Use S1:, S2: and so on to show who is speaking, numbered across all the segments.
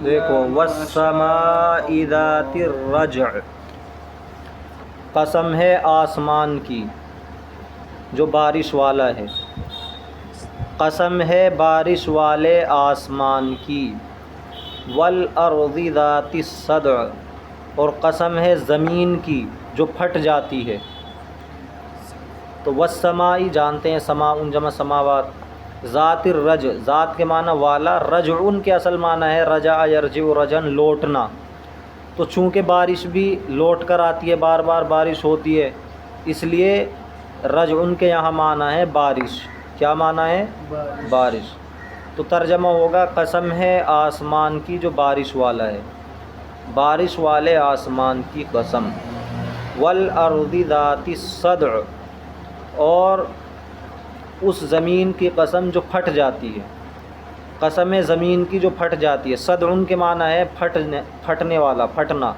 S1: دیکھو والسماء ذات الرجع، قسم ہے آسمان کی جو بارش والا ہے، قسم ہے بارش والے آسمان کی، والارض ذات الصدع، اور قسم ہے زمین کی جو پھٹ جاتی ہے۔ تو والسماء جانتے ہیں، سماء جمع سماوات، ذات الرجع، ذات کے معنی والا، رجع کے اصل معنی ہے رجع یرجع رجعن، لوٹنا۔ تو چونکہ بارش بھی لوٹ کر آتی ہے، بار بار بارش ہوتی ہے، اس لیے رجع کے یہاں معنی ہے بارش۔ کیا معنی ہے؟ بارش۔ تو ترجمہ ہوگا قسم ہے آسمان کی جو بارش والا ہے، بارش والے آسمان کی قسم، والارض ذات الصدع، اور اس زمین کی قسم جو پھٹ جاتی ہے، قسم ہے زمین کی جو پھٹ جاتی ہے۔ صدع کے معنی ہے پھٹنے والا، پھٹنا۔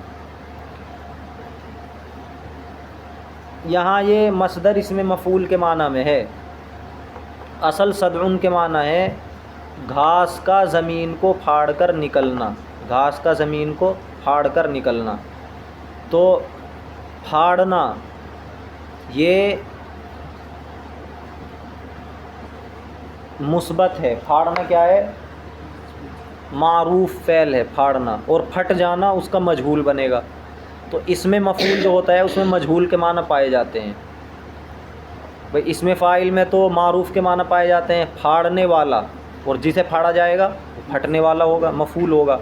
S1: یہاں یہ مصدر اس میں مفعول کے معنی میں ہے، اصل صدع کے معنی ہے گھاس کا زمین کو پھاڑ کر نکلنا، گھاس کا زمین کو پھاڑ کر نکلنا۔ تو پھاڑنا یہ مثبت ہے، پھاڑنا کیا ہے؟ معروف فعل ہے پھاڑنا، اور پھٹ جانا اس کا مجہول بنے گا۔ تو اس میں مفعول جو ہوتا ہے اس میں مجہول کے معنی پائے جاتے ہیں۔ بھئی اس میں فاعل میں تو معروف کے معنی پائے جاتے ہیں، پھاڑنے والا، اور جسے پھاڑا جائے گا وہ پھٹنے والا ہوگا، مفعول ہوگا۔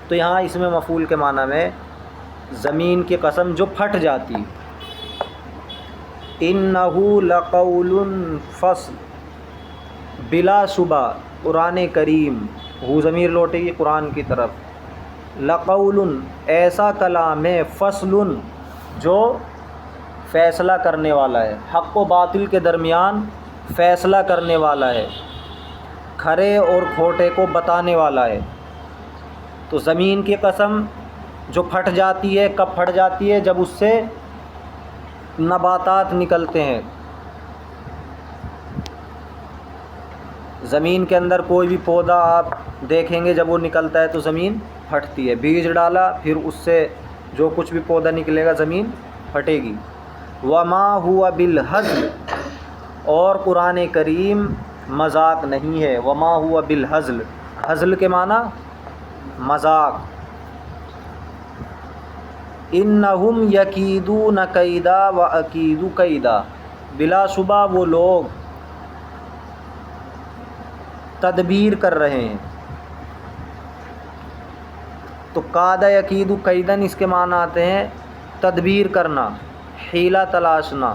S1: تو یہاں اس میں مفعول کے معنی میں زمین کی قسم جو پھٹ جاتی۔ انہ لقول فصل، بلا شبہ قرآن کریم، وہ ضمیر لوٹے گی قرآن کی طرف، لقول ایسا کلام ہے، فصل جو فیصلہ کرنے والا ہے، حق و باطل کے درمیان فیصلہ کرنے والا ہے، کھرے اور کھوٹے کو بتانے والا ہے۔ تو زمین کی قسم جو پھٹ جاتی ہے، کب پھٹ جاتی ہے؟ جب اس سے نباتات نکلتے ہیں۔ زمین کے اندر کوئی بھی پودا آپ دیکھیں گے، جب وہ نکلتا ہے تو زمین پھٹتی ہے۔ بیج ڈالا، پھر اس سے جو کچھ بھی پودا نکلے گا زمین پھٹے گی۔ وما ہوا بالہزل، اور قرآن کریم مذاق نہیں ہے۔ وما ہوا بالہزل، ہزل کے معنی مذاق۔ انہم یکیدون کیدا واکید کیدا، بلا شبہ وہ لوگ تدبیر کر رہے ہیں۔ تو کاد یکید کیدن اس کے معنی آتے ہیں تدبیر کرنا، حیلہ تلاشنا۔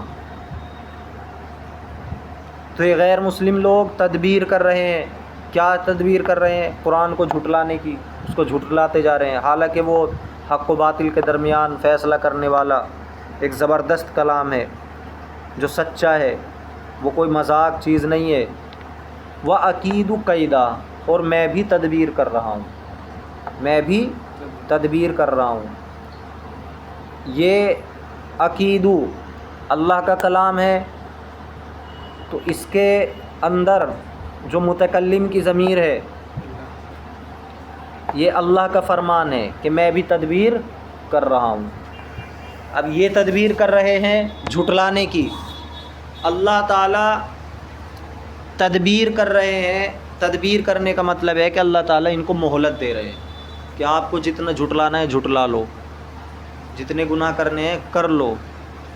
S1: تو یہ غیر مسلم لوگ تدبیر کر رہے ہیں۔ کیا تدبیر کر رہے ہیں؟ قرآن کو جھٹلانے کی، اس کو جھٹلاتے جا رہے ہیں، حالانکہ وہ حق و باطل کے درمیان فیصلہ کرنے والا ایک زبردست کلام ہے جو سچا ہے، وہ کوئی مذاق چیز نہیں ہے۔ وَأَكِيدُ كَيْدًا، اور میں بھی تدبیر کر رہا ہوں، میں بھی تدبیر کر رہا ہوں۔ یہ عقیدو اللہ کا کلام ہے، تو اس کے اندر جو متکلم کی ضمیر ہے یہ اللہ کا فرمان ہے کہ میں بھی تدبیر کر رہا ہوں۔ اب یہ تدبیر کر رہے ہیں جھٹلانے کی، اللہ تعالیٰ تدبیر کر رہے ہیں۔ تدبیر کرنے کا مطلب ہے کہ اللہ تعالیٰ ان کو مہلت دے رہے ہیں کہ آپ کو جتنا جھٹلانا ہے جھٹلا لو، جتنے گناہ کرنے ہیں کر لو،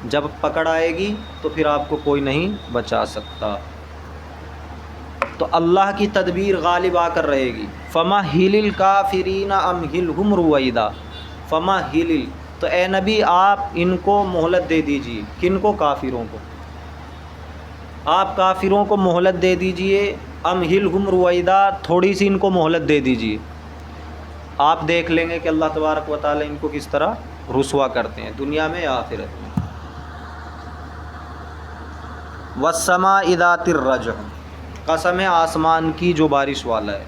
S1: جب پکڑ آئے گی تو پھر آپ کو کوئی نہیں بچا سکتا۔ تو اللہ کی تدبیر غالب آ کر رہے گی۔ فَمَهِّلِ الْكَافِرِينَ أَمْهِلْهُمْ رُوَيْدًا، فَمَهِّلِ، تو اے نبی آپ ان کو مہلت دے دیجیے۔ کن کو؟ کافروں کو۔ آپ کافروں کو مہلت دے دیجیے، أَمْهِلْهُمْ رُوَيْدًا، تھوڑی سی ان کو مہلت دے دیجیے۔ آپ دیکھ لیں گے کہ اللہ تبارک و تعالیٰ ان کو کس طرح رسوا کرتے ہیں، دنیا میں یا آخرت میں۔ وَالسَّمَاءِ ذَاتِ الرَّجْعِ، قسم ہے آسمان کی جو بارش والا ہے،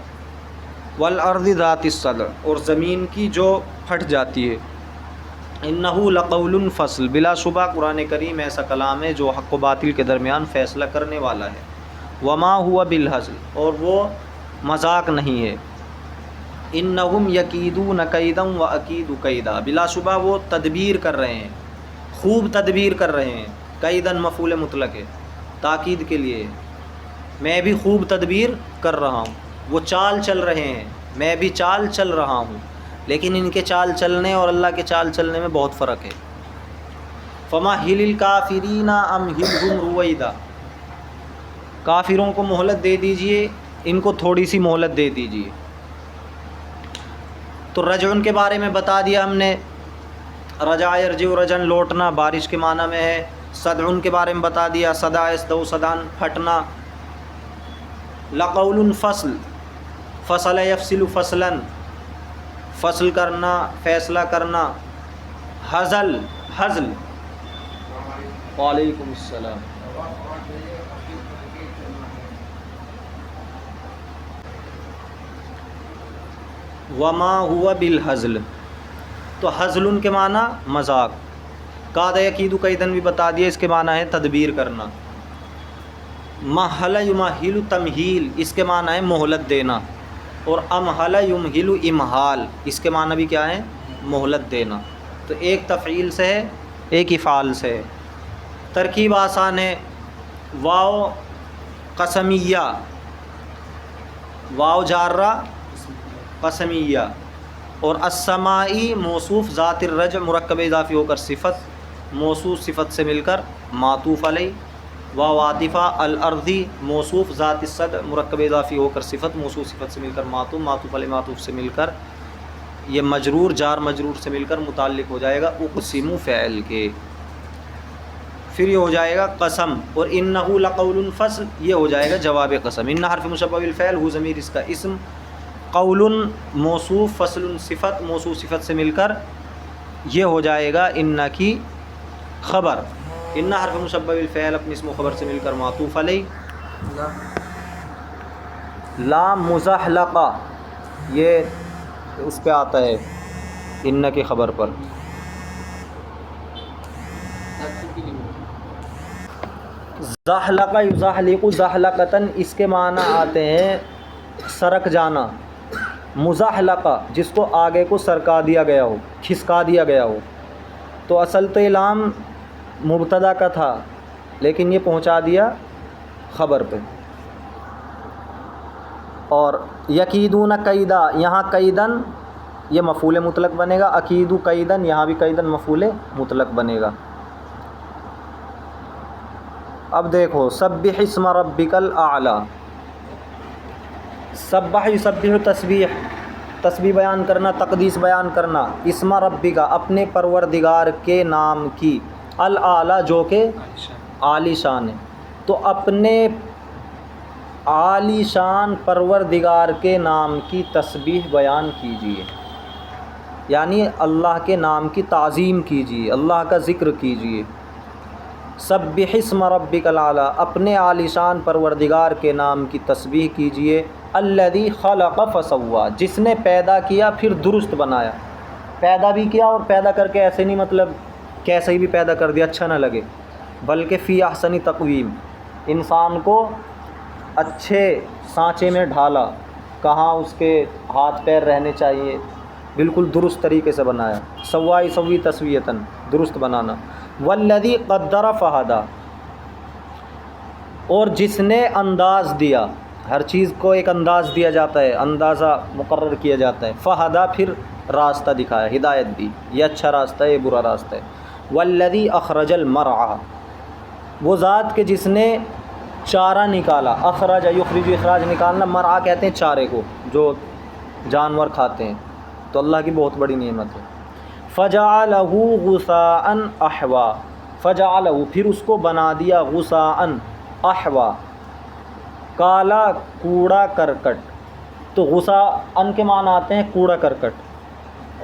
S1: وَالْأَرْضِ ذَاتِ الصَّدْعِ، اور زمین کی جو پھٹ جاتی ہے۔ انہ لقول فصل، بلا شبہ قرآن کریم ایسا کلام ہے جو حق و باطل کے درمیان فیصلہ کرنے والا ہے۔ وما ہوا بالہزل، اور وہ مذاق نہیں ہے۔ انہم یکیدون کیدا و اکید کیدا، بلا شبہ وہ تدبیر کر رہے ہیں، خوب تدبیر کر رہے ہیں. کیدن مفعول مطلق ہے، تاکید کے لیے. میں بھی خوب تدبیر کر رہا ہوں. وہ چال چل رہے ہیں، میں بھی چال چل رہا ہوں، لیکن ان کے چال چلنے اور اللہ کے چال چلنے میں بہت فرق ہے. فمہل الکافرین امہلہم رویدا، کافروں کو مہلت دے دیجئے، ان کو تھوڑی سی مہلت دے دیجئے. تو رجعن کے بارے میں بتا دیا ہم نے، رجع یرجع رجعن لوٹنا بارش کے معنی میں ہے. صدعن کے بارے میں بتا دیا، صدع یصدع صدعن پھٹنا. لقول فصل، فصل یفصل فصلا فصل کرنا، فیصلہ کرنا. Hassle, hassle. وعلیکم السلام. وما ہوا بالحزل، تو حزل کے معنی مذاق. کاد یکید کیدن بھی بتا دیا، اس کے معنی ہے تدبیر کرنا. مہل یمہل تمہیل، اس کے معنی ہے مہلت دینا. اور امہل یمہل امہال، اس کے معنی بھی کیا ہے؟ مہلت دینا. تو ایک تفعیل سے ہے، ایک افعال سے ہے. ترکیب آسان ہے. واو قسمیہ، واو جارہ قسمیہ. اور السمائی موصوف ذات الرجع مرکب اضافی ہو کر صفت، موصوف صفت سے مل کر معطوف علیہ. واو عاطفہ. الارضی موصوف ذات الصدع مرکب اضافی ہو کر صفت، موصوف صفت سے مل کر معطوف، معطوف علیہ معطوف سے مل کر یہ مجرور جار مجرور سے مل کر متعلق ہو جائے گا اقسم فعل کے. پھر یہ ہو جائے گا قسم. اور انہ لقول فصل، یہ ہو جائے گا جواب قسم. انہ حرف مشبہ بالفعل، ہو ضمیر اس کا اسم، قول موصوف، فصل صفت، موصوف صفت سے مل کر یہ ہو جائے گا انہ کی خبر. انہ حرف مشبہ بالفعل اپنے اسم و خبر سے مل کر معطوف علیہ. لا مزحلقہ، یہ اس پہ آتا ہے انہ کی خبر پر. زحلقہ یزحلق زحلقتاً، اس کے معنی آتے ہیں سرک جانا. مزحلقہ جس کو آگے کو سرکا دیا گیا ہو، کھسکا دیا گیا ہو. تو اصل تو لام مبتدا کا تھا، لیکن یہ پہنچا دیا خبر پہ. اور یکیدون کیدا، یہاں کیدن یہ مفعول مطلق بنے گا. اکیدو کیدن، یہاں بھی کیدن مفعول مطلق بنے گا. اب دیکھو سبح اسم ربک الاعلی. سبح یسبح تسبیح، تسبیح بیان کرنا، تقدیس بیان کرنا. اسم ربک، اپنے پروردگار کے نام کی. الاعلی جو کہ عالی شان ہے. تو اپنے عالی شان پروردگار کے نام کی تسبیح بیان کیجیے، یعنی اللہ کے نام کی تعظیم کیجیے، اللہ کا ذکر کیجیے. سبح اسم ربک الاعلی، اپنے عالی شان پروردگار کے نام کی تسبیح کیجیے. الذی خلق فسوی، جس نے پیدا کیا پھر درست بنایا. پیدا بھی کیا، اور پیدا کر کے ایسے نہیں مطلب کیسے ہی بھی پیدا کر دیا اچھا نہ لگے، بلکہ فی احسن تقویم، انسان کو اچھے سانچے میں ڈھالا، کہاں اس کے ہاتھ پیر رہنے چاہیے، بالکل درست طریقے سے بنایا. سوا یسوی تسویتاً، درست بنانا. والذی قدر فہدی، اور جس نے انداز دیا، ہر چیز کو ایک انداز دیا جاتا ہے، اندازہ مقرر کیا جاتا ہے. فہدی پھر راستہ دکھایا، ہدایت دی، یہ اچھا راستہ ہے، یہ برا راستہ ہے. والذی اخرج المرعی، وہ ذات کہ جس نے چارہ نکالا. اخرج یخرج، اخراج نکالنا. مرعی کہتے ہیں چارے کو جو جانور کھاتے ہیں. تو اللہ کی بہت بڑی نعمت ہے. فجعلہ غثاء احوا، فجعلہ پھر اس کو بنا دیا غثاء احوا، کالا کوڑا کرکٹ. تو غثاء کے معنی آتے ہیں کوڑا کرکٹ،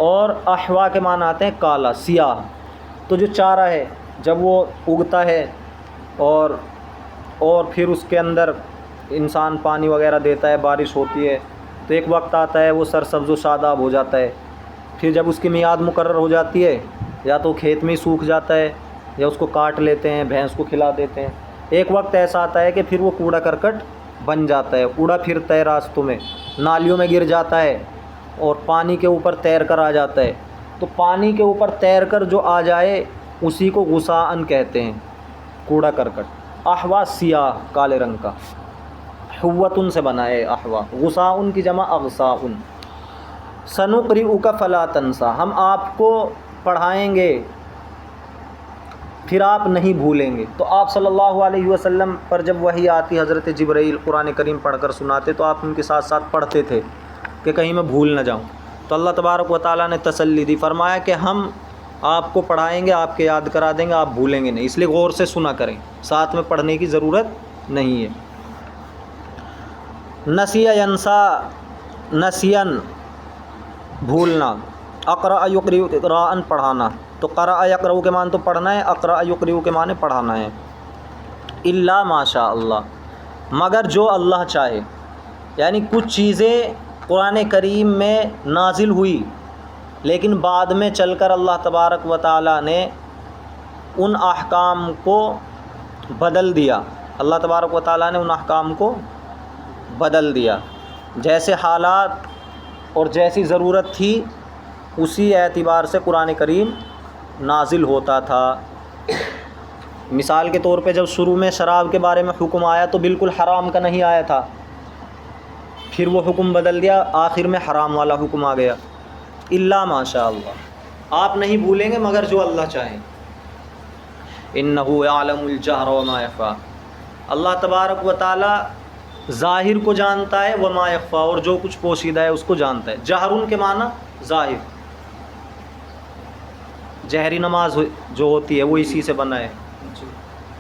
S1: اور احوا کے معنی آتے ہیں کالا سیاہ. تو جو چارہ ہے جب وہ اگتا ہے اور پھر اس کے اندر انسان پانی وغیرہ دیتا ہے، بارش ہوتی ہے، تو ایک وقت آتا ہے وہ سرسبز و شاداب ہو جاتا ہے. پھر جب اس کی میعاد مقرر ہو جاتی ہے، یا تو کھیت میں ہی سوکھ جاتا ہے، یا اس کو کاٹ لیتے ہیں، بھینس کو کھلا دیتے ہیں. ایک وقت ایسا آتا ہے کہ پھر وہ کوڑا کرکٹ بن جاتا ہے، اڑا پھرتا ہے راستوں میں، نالیوں میں گر جاتا ہے، اور پانی کے اوپر تیر کر آ جاتا ہے، تو پانی کے اوپر تیر کر جو آ جائے اسی کو غصاءً کہتے ہیں، کوڑا کرکٹ۔ احوا سیاہ کالے رنگ کا، حوتن سے بنا ہے احوا، غصاءً کی جمع اغصاءً۔ سنقرئک فلا تنسیٰ، ہم آپ کو پڑھائیں گے پھر آپ نہیں بھولیں گے۔ تو آپ صلی اللہ علیہ وسلم پر جب وحی آتی، حضرت جبرائیل قرآن کریم پڑھ کر سناتے تو آپ ان کے ساتھ ساتھ پڑھتے تھے کہ کہیں میں بھول نہ جاؤں۔ تو اللہ تبارک و تعالیٰ نے تسلی دی، فرمایا کہ ہم آپ کو پڑھائیں گے، آپ کے یاد کرا دیں گے، آپ بھولیں گے نہیں، اس لیے غور سے سنا کریں، ساتھ میں پڑھنے کی ضرورت نہیں ہے۔ نسیہ ینسا، نسین بھولنا، اقرأ یقرئ اقراءً پڑھانا، تو قرأ یقرأ کے معنی تو پڑھنا ہے، اقرأ یقرئ کے معنی پڑھانا ہے۔ الا ما شاء اللہ، مگر جو اللہ چاہے، یعنی کچھ چیزیں قرآن کریم میں نازل ہوئی لیکن بعد میں چل کر اللہ تبارک و تعالیٰ نے ان احکام کو بدل دیا، اللہ تبارک و تعالیٰ نے ان احکام کو بدل دیا، جیسے حالات اور جیسی ضرورت تھی اسی اعتبار سے قرآن کریم نازل ہوتا تھا۔ مثال کے طور پہ جب شروع میں شراب کے بارے میں حکم آیا تو بالکل حرام کا نہیں آیا تھا، پھر وہ حکم بدل دیا، آخر میں حرام والا حکم آ گیا۔ الا ما شاء اللہ، آپ نہیں بھولیں گے مگر جو اللہ چاہے۔ انہ یعلم الجہر وما یخفی، اللہ تبارک و تعالی ظاہر کو جانتا ہے، وما یخفی، اور جو کچھ پوشیدہ ہے اس کو جانتا ہے۔ جہرن کے معنی ظاہر، جہری نماز جو ہوتی ہے وہ اسی سے بنا ہے،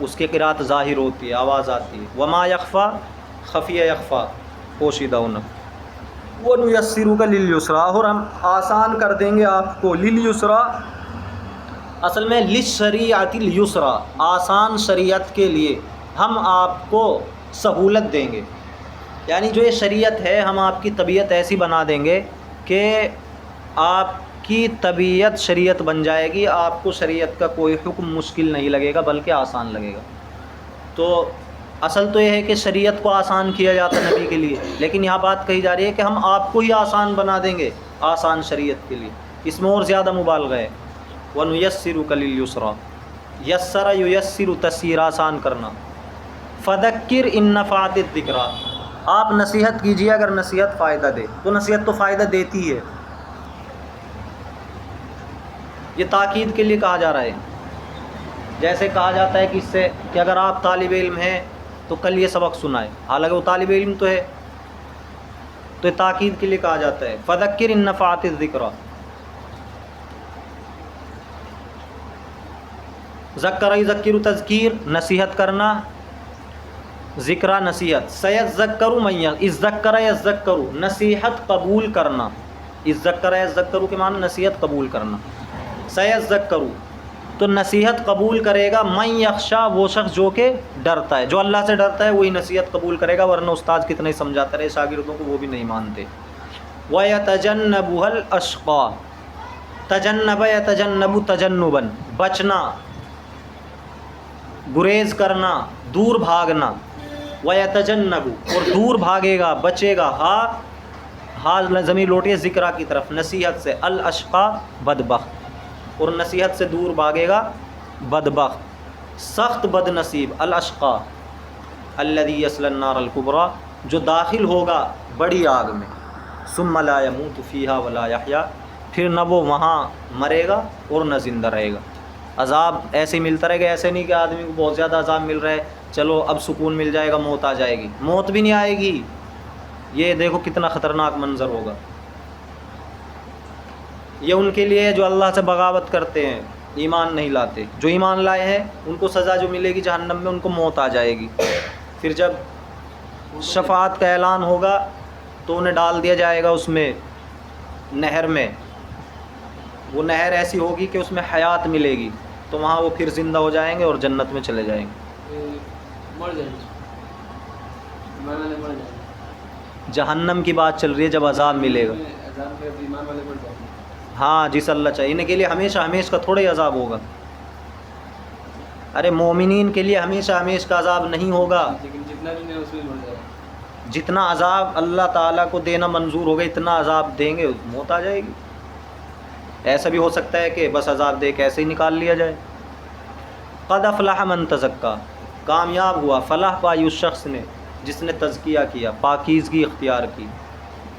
S1: اس کی قرات ظاہر ہوتی ہے، آواز آتی ہے۔ وما یخفی، خفیہ یخفی، پوشیدہ ہونا۔ وَنُيَسِّرُكَ لِلْيُسْرَىٰ، اور ہم آسان کر دیں گے آپ کو، لِلْيُسْرَىٰ اصل میں لِلشَّرِيعَةِ الْيُسْرَىٰ، آسان شریعت کے لیے ہم آپ کو سہولت دیں گے، یعنی جو یہ شریعت ہے ہم آپ کی طبیعت ایسی بنا دیں گے کہ آپ کی طبیعت شریعت بن جائے گی، آپ کو شریعت کا کوئی حکم مشکل نہیں لگے گا بلکہ آسان لگے گا۔ تو اصل تو یہ ہے کہ شریعت کو آسان کیا جاتا ہے نبی کے لیے، لیکن یہاں بات کہی جا رہی ہے کہ ہم آپ کو ہی آسان بنا دیں گے، آسان شریعت کے لیے، اس میں اور زیادہ مبالغہ ہے۔ وَنُيَسِّرُكَ لِلْيُسْرَىٰ، یسر یُیسر، تسیر آسان کرنا۔ فَذَكِّرْ إِن نَفَعَتِ الذِّکْرَىٰ، آپ نصیحت کیجیے اگر نصیحت فائدہ دے، تو نصیحت تو فائدہ دیتی ہے، یہ تاکید کے لیے کہا جا رہا ہے۔ جیسے کہا جاتا ہے کہ اس سے کہ اگر آپ طالب علم ہیں تو کل یہ سبق سنائے، حالانکہ وہ طالب علم تو ہے، تو یہ تاکید کے لیے کہا جاتا ہے۔ فذکر ان نفعت الذکریٰ، ذکر یذکر تذکیر، نصیحت کرنا، ذکرہ نصیحت۔ سیذکر من اذکر یذکر، نصیحت قبول کرنا، اذکر یذکر کے معنی نصیحت قبول کرنا۔ سیذکر، تو نصیحت قبول کرے گا، من یخشا، وہ شخص جو کہ ڈرتا ہے، جو اللہ سے ڈرتا ہے وہی نصیحت قبول کرے گا، ورنہ استاد کتنا ہی سمجھاتا رہے شاگردوں کو وہ بھی نہیں مانتے۔ وَيَتَجَنَّبُهَا الْأَشْقَى، تجنب یتجنب تجنباً، بچنا، گریز کرنا، دور بھاگنا۔ وَيَتَجَنَّبُ، اور دور بھاگے گا، بچے گا، ہا ضمیر لوٹی ہے ذکرہ کی طرف، نصیحت سے، الاشقا، بدبخت، اور نصیحت سے دور بھاگے گا بدبخت، سخت بد نصیب، الاشقا الذی یصلی النار الکبریٰ، جو داخل ہوگا بڑی آگ میں، ثم لا یموت فیہا ولا یحییٰ، پھر نہ وہ وہاں مرے گا اور نہ زندہ رہے گا۔ عذاب ایسے ملتا رہے گا، ایسے نہیں کہ آدمی کو بہت زیادہ عذاب مل رہا ہے چلو اب سکون مل جائے گا، موت آ جائے گی، موت بھی نہیں آئے گی۔ یہ دیکھو کتنا خطرناک منظر ہوگا۔ یہ ان کے لیے جو اللہ سے بغاوت کرتے ہیں، ایمان نہیں لاتے، جو ایمان لائے ہیں ان کو سزا جو ملے گی جہنم میں، ان کو موت آ جائے گی۔ پھر جب شفاعت کا اعلان ہوگا تو انہیں ڈال دیا جائے گا اس میں، نہر میں، وہ نہر ایسی ہوگی کہ اس میں حیات ملے گی، تو وہاں وہ پھر زندہ ہو جائیں گے اور جنت میں چلے جائیں گے۔ جہنم کی بات چل رہی ہے، جب عذاب ملے گا، ہاں جس اللہ چاہیے، ان کے لیے ہمیشہ ہمیشہ کا تھوڑا ہی عذاب ہوگا۔ ارے مومنین کے لیے ہمیشہ ہمیشہ کا عذاب نہیں ہوگا، جتنا عذاب اللہ تعالیٰ کو دینا منظور ہوگا اتنا عذاب دیں گے، موت آ جائے گی۔ ایسا بھی ہو سکتا ہے کہ بس عذاب دے کے ایسے ہی نکال لیا جائے۔ قد افلح من تزکا، کامیاب ہوا، فلاح پائی اس شخص نے جس نے تزکیہ کیا، پاکیزگی اختیار کی۔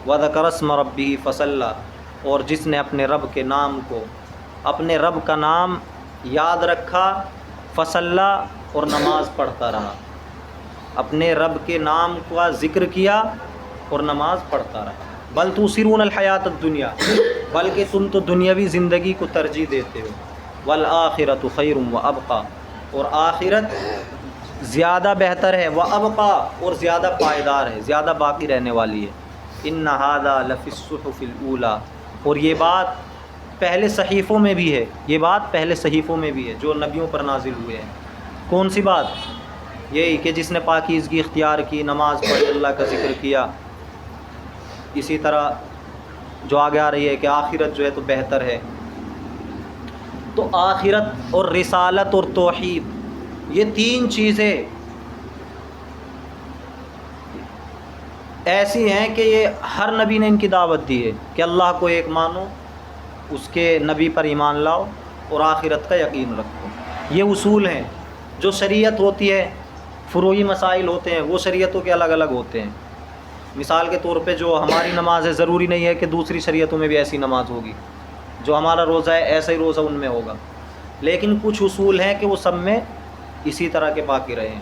S1: وذکر اسم ربہ فصلی، اور جس نے اپنے رب کے نام کو، اپنے رب کا نام یاد رکھا، فصلی، اور نماز پڑھتا رہا، اپنے رب کے نام کا ذکر کیا اور نماز پڑھتا رہا۔ بل تؤثرون الحیات الدنیا، بلکہ تم تو دنیاوی زندگی کو ترجیح دیتے ہو، والآخرۃ خیر وابقی، اور آخرت زیادہ بہتر ہے، وابقی، اور زیادہ پائیدار ہے، زیادہ باقی رہنے والی ہے۔ ان ھذا لفی الصحف الاولی، اور یہ بات پہلے صحیفوں میں بھی ہے، یہ بات پہلے صحیفوں میں بھی ہے جو نبیوں پر نازل ہوئے ہیں۔ کون سی بات؟ یہی کہ جس نے پاکیزگی اختیار کی، نماز پڑھی، اللہ کا ذکر کیا۔ اسی طرح جو آگے آ رہی ہے کہ آخرت جو ہے تو بہتر ہے۔ تو آخرت اور رسالت اور توحید، یہ تین چیزیں ایسی ہیں کہ یہ ہر نبی نے ان کی دعوت دی ہے کہ اللہ کو ایک مانو، اس کے نبی پر ایمان لاؤ، اور آخرت کا یقین رکھو۔ یہ اصول ہیں۔ جو شریعت ہوتی ہے، فروعی مسائل ہوتے ہیں، وہ شریعتوں کے الگ الگ ہوتے ہیں۔ مثال کے طور پہ جو ہماری نماز ہے، ضروری نہیں ہے کہ دوسری شریعتوں میں بھی ایسی نماز ہوگی۔ جو ہمارا روزہ ہے، ایسا ہی روزہ ان میں ہوگا، لیکن کچھ اصول ہیں کہ وہ سب میں اسی طرح کے باقی رہے ہیں۔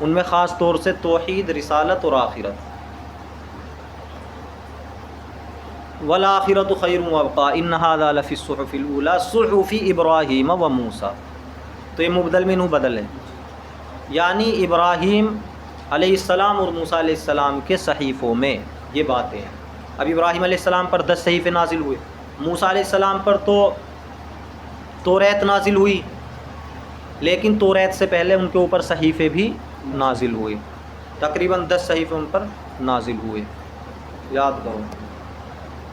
S1: ان میں خاص طور سے توحید، رسالت اور آخرت۔ والآخرۃ خیر وابقی ان ھذا لفی الصحف الاولی صحف ابراہیم و موسیٰ۔ تو یہ مبدل منہ بدل ہے، یعنی ابراہیم علیہ السلام اور موسیٰ علیہ السلام کے صحیفوں میں یہ باتیں ہیں۔ اب ابراہیم علیہ السلام پر 10 صحیفے نازل ہوئے، موسیٰ علیہ السلام پر تو توریت نازل ہوئی، لیکن توریت سے پہلے ان کے اوپر صحیفے بھی نازل ہوئے، تقریباً 10 صحیفے ان پر نازل ہوئے، یاد کرو۔